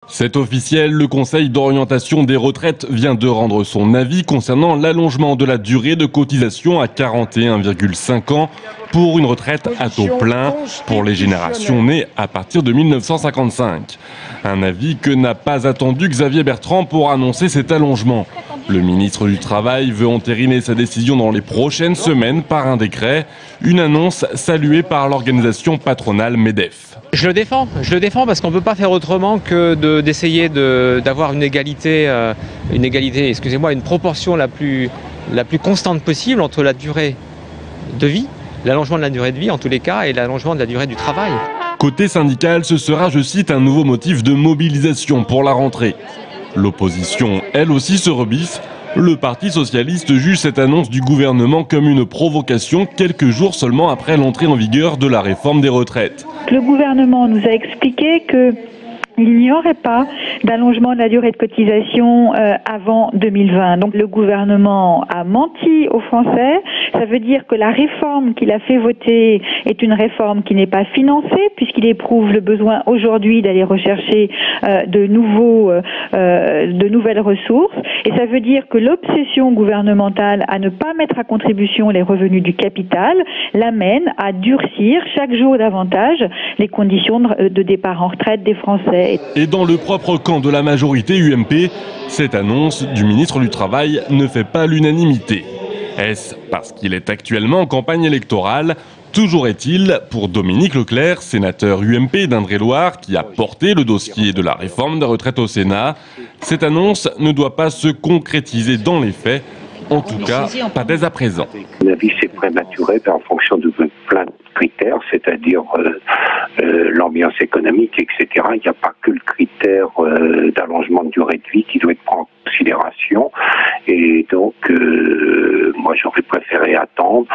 C'est officiel, le Conseil d'orientation des retraites vient de rendre son avis concernant l'allongement de la durée de cotisation à 41,5 ans pour une retraite à taux plein pour les générations nées à partir de 1955. Un avis que n'a pas attendu Xavier Bertrand pour annoncer cet allongement. Le ministre du Travail veut entériner sa décision dans les prochaines semaines par un décret, une annonce saluée par l'organisation patronale MEDEF. Je le défends parce qu'on ne peut pas faire autrement que d'essayer d'avoir une proportion la plus constante possible entre la durée de vie, l'allongement de la durée de vie en tous les cas, et l'allongement de la durée du travail. Côté syndical, ce sera, je cite, un nouveau motif de mobilisation pour la rentrée. L'opposition, elle aussi, se rebiffe. Le Parti socialiste juge cette annonce du gouvernement comme une provocation quelques jours seulement après l'entrée en vigueur de la réforme des retraites. Le gouvernement nous a expliqué qu'il n'y aurait pas d'allongement de la durée de cotisation avant 2020. Donc le gouvernement a menti aux Français. Ça veut dire que la réforme qu'il a fait voter est une réforme qui n'est pas financée puisqu'il éprouve le besoin aujourd'hui d'aller rechercher de nouvelles ressources. Et ça veut dire que l'obsession gouvernementale à ne pas mettre à contribution les revenus du capital l'amène à durcir chaque jour davantage les conditions de départ en retraite des Français. Et dans le propre camp de la majorité UMP, cette annonce du ministre du Travail ne fait pas l'unanimité. Est-ce parce qu'il est actuellement en campagne électorale? Toujours est-il, pour Dominique Leclerc, sénateur UMP d'Indre-et-Loire, qui a porté le dossier de la réforme des retraites au Sénat, cette annonce ne doit pas se concrétiser dans les faits, en tout cas pas dès à présent. À mon avis, c'est prématuré en fonction de plein de critères, c'est-à-dire l'ambiance économique, etc. Il n'y a pas que le critère d'allongement de durée de vie qui doit être pris en considération. Et donc, moi, j'aurais préféré attendre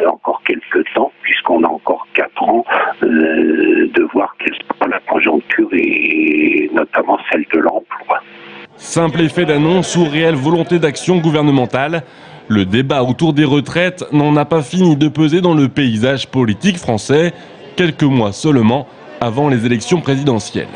encore quelques temps, puisqu'on a encore 4 ans, de voir quelle sera la conjoncture et notamment celle de l'emploi. Simple effet d'annonce ou réelle volonté d'action gouvernementale, le débat autour des retraites n'en a pas fini de peser dans le paysage politique français, quelques mois seulement avant les élections présidentielles.